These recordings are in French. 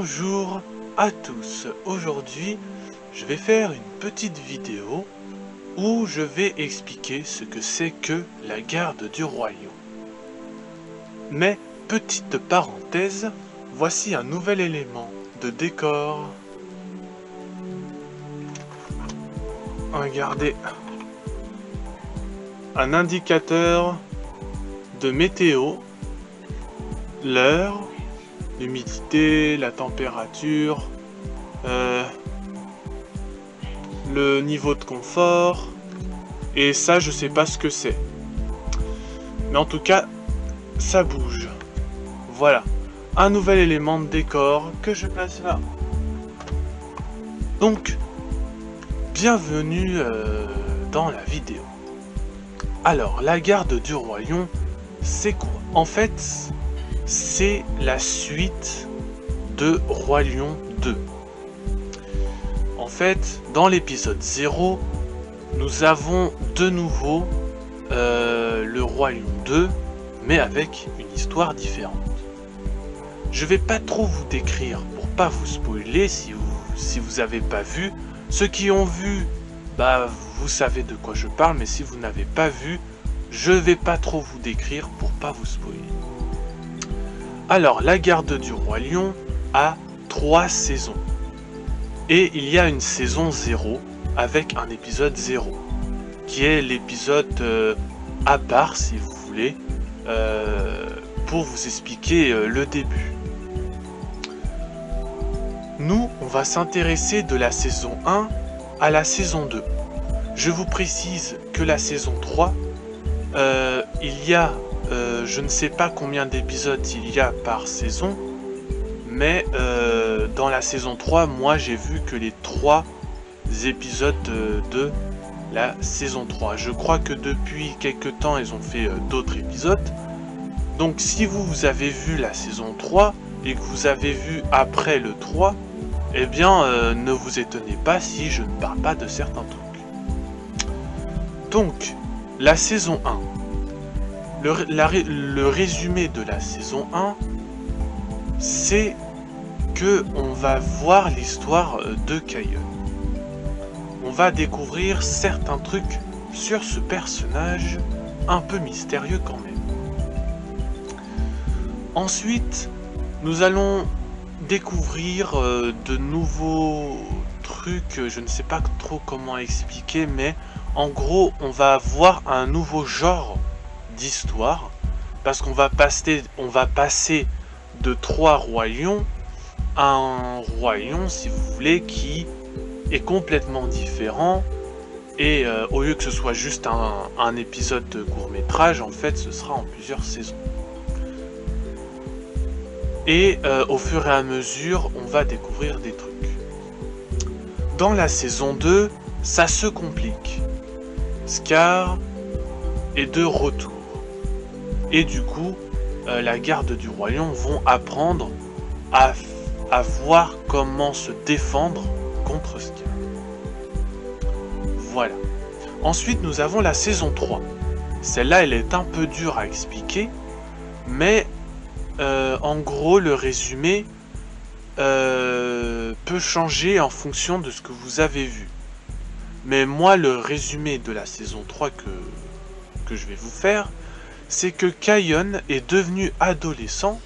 Bonjour à tous, aujourd'hui je vais faire une petite vidéo où je vais expliquer ce que c'est que la garde du royaume. Mais petite parenthèse, voici un nouvel élément de décor. Regardez, un indicateur de météo, l'heure, l'humidité, la température, le niveau de confort, et ça je sais pas ce que c'est. Mais en tout cas, ça bouge. Voilà, un nouvel élément de décor que je place là. Donc, bienvenue dans la vidéo. Alors, la garde du royaume, c'est quoi? En fait, c'est la suite de Roi Lion 2. En fait, dans l'épisode 0, nous avons de nouveau le Roi Lion 2, mais avec une histoire différente. Je vais pas trop vous décrire pour pas vous spoiler si vous avez pas vu. Ceux qui ont vu, bah vous savez de quoi je parle, mais si vous n'avez pas vu, je vais pas trop vous décrire pour pas vous spoiler. Alors, la garde du Roi Lion a 3 saisons. Et il y a une saison 0 avec un épisode 0, qui est l'épisode à part, si vous voulez, pour vous expliquer le début. Nous, on va s'intéresser de la saison 1 à la saison 2. Je vous précise que la saison 3, il y a, je ne sais pas combien d'épisodes il y a par saison, mais dans la saison 3, moi j'ai vu que les 3 épisodes de la saison 3. Je crois que depuis quelques temps, ils ont fait d'autres épisodes. Donc si vous avez vu la saison 3 et que vous avez vu après le 3, eh bien ne vous étonnez pas si je ne parle pas de certains trucs. Donc, la saison 1. Le résumé de la saison 1, c'est que on va voir l'histoire de Kayon. On va découvrir certains trucs sur ce personnage un peu mystérieux quand même. Ensuite, nous allons découvrir de nouveaux trucs, je ne sais pas trop comment expliquer, mais en gros, on va avoir un nouveau genre d'histoire, parce qu'on va passer de 3 royaumes à un royaume, si vous voulez, qui est complètement différent, et au lieu que ce soit juste un épisode de court-métrage, en fait ce sera en plusieurs saisons. Et au fur et à mesure, on va découvrir des trucs. Dans la saison 2, ça se complique. Scar est de retour. Et du coup, la garde du royaume vont apprendre à voir comment se défendre contre Scar. Voilà. Ensuite, nous avons la saison 3. Celle-là, elle est un peu dure à expliquer, mais en gros, le résumé peut changer en fonction de ce que vous avez vu. Mais moi, le résumé de la saison 3 que je vais vous faire, c'est que Kayon est devenu adolescent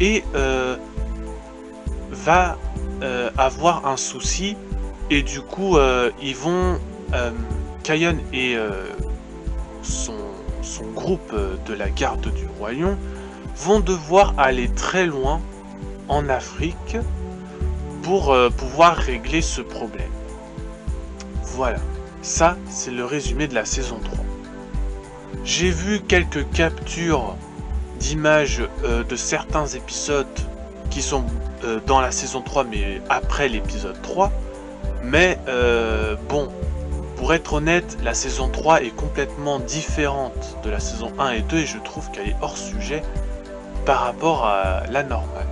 et va avoir un souci, et du coup ils vont Kayon et son groupe de la garde du royaume vont devoir aller très loin en Afrique pour pouvoir régler ce problème. Voilà, ça c'est le résumé de la saison 3. J'ai vu quelques captures d'images de certains épisodes qui sont dans la saison 3 mais après l'épisode 3. Mais bon, pour être honnête, la saison 3 est complètement différente de la saison 1 et 2 et je trouve qu'elle est hors sujet par rapport à la normale.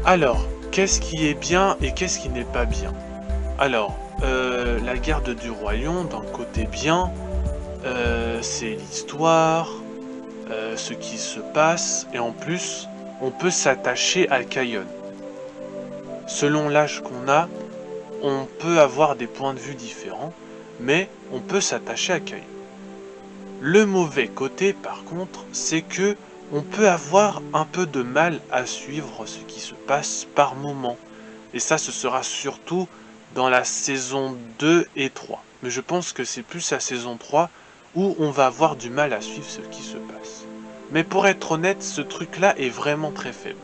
Alors, qu'est-ce qui est bien et qu'est-ce qui n'est pas bien? Alors, la garde du royaume, dans le côté bien, c'est l'histoire, ce qui se passe, et en plus, on peut s'attacher à Kayon. Selon l'âge qu'on a, on peut avoir des points de vue différents, mais on peut s'attacher à Kayon. Le mauvais côté, par contre, c'est que on peut avoir un peu de mal à suivre ce qui se passe par moment. Et ça, ce sera surtout dans la saison 2 et 3. Mais je pense que c'est plus la saison 3 où on va avoir du mal à suivre ce qui se passe. Mais pour être honnête, ce truc-là est vraiment très faible.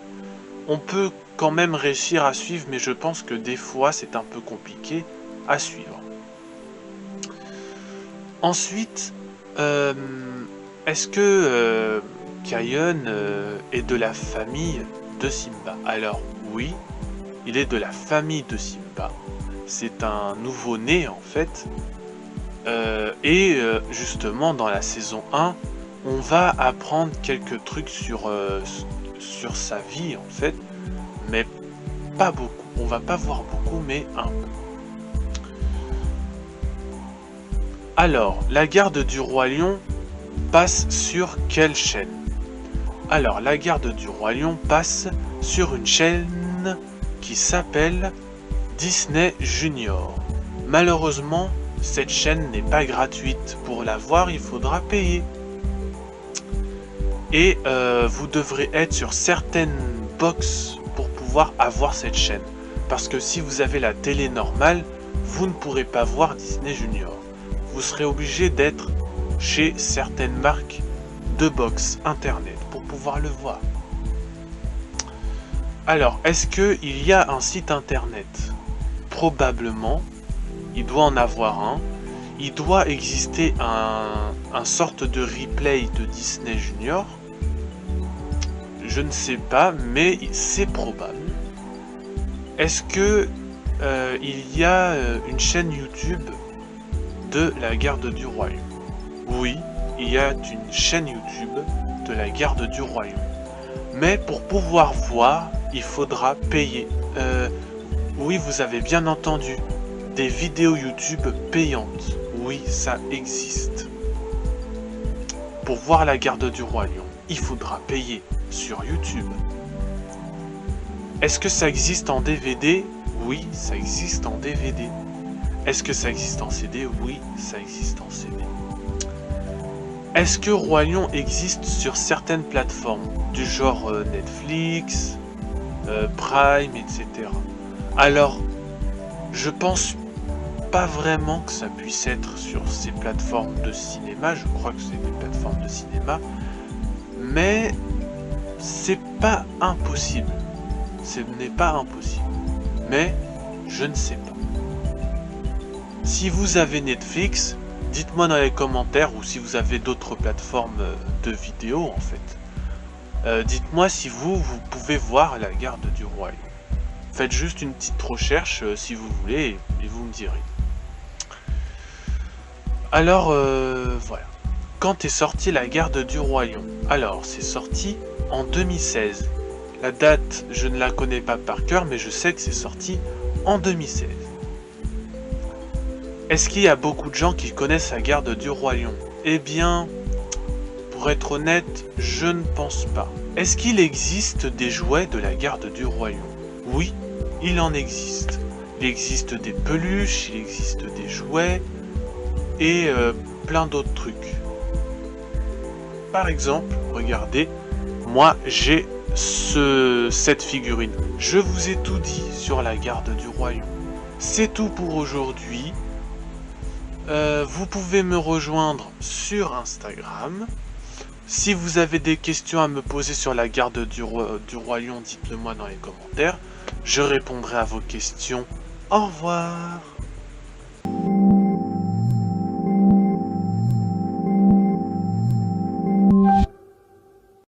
On peut quand même réussir à suivre, mais je pense que des fois, c'est un peu compliqué à suivre. Ensuite, est-ce que Kayon est de la famille de Simba? Alors oui, il est de la famille de Simba. C'est un nouveau-né en fait. Justement dans la saison 1, on va apprendre quelques trucs sur sa vie en fait. Mais pas beaucoup. On va pas voir beaucoup, mais un peu. Alors, la garde du Roi Lion passe sur quelle chaîne? Alors, la garde du Roi Lion passe sur une chaîne qui s'appelle Disney Junior. Malheureusement, cette chaîne n'est pas gratuite. Pour la voir, il faudra payer. Et vous devrez être sur certaines box pour pouvoir avoir cette chaîne. Parce que si vous avez la télé normale, vous ne pourrez pas voir Disney Junior. Vous serez obligé d'être chez certaines marques de box internet pour pouvoir le voir. Alors, est-ce qu'il y a un site internet? Probablement, il doit en avoir un. Il doit exister un sorte de replay de Disney Junior. Je ne sais pas, mais c'est probable. Est-ce que il y a une chaîne YouTube de la garde du royaume? Oui, il y a une chaîne YouTube de la garde du royaume. Mais pour pouvoir voir, il faudra payer. Oui, vous avez bien entendu, des vidéos YouTube payantes. Oui, ça existe. Pour voir la garde du royaume, il faudra payer sur YouTube. Est-ce que ça existe en DVD? Oui, ça existe en DVD. Est-ce que ça existe en CD? Oui, ça existe en CD. Est-ce que Roi Lion existe sur certaines plateformes, du genre Netflix, Prime, etc. Alors, je pense pas vraiment que ça puisse être sur ces plateformes de cinéma, je crois que c'est des plateformes de cinéma, mais c'est pas impossible. Ce n'est pas impossible, mais je ne sais pas. Si vous avez Netflix, dites-moi dans les commentaires, ou si vous avez d'autres plateformes de vidéos en fait. Dites-moi si vous pouvez voir la garde du royaume. Faites juste une petite recherche si vous voulez et vous me direz. Alors voilà. Quand est sortie la garde du royaume? Alors c'est sorti en 2016. La date, je ne la connais pas par cœur, mais je sais que c'est sorti en 2016. Est-ce qu'il y a beaucoup de gens qui connaissent la garde du Roi Lion? Eh bien, pour être honnête, je ne pense pas. Est-ce qu'il existe des jouets de la garde du royaume? Oui, il en existe. Il existe des peluches, il existe des jouets et plein d'autres trucs. Par exemple, regardez, moi j'ai cette figurine. Je vous ai tout dit sur la garde du royaume. C'est tout pour aujourd'hui. Vous pouvez me rejoindre sur Instagram. Si vous avez des questions à me poser sur la garde du royaume, dites-le moi dans les commentaires. Je répondrai à vos questions. Au revoir.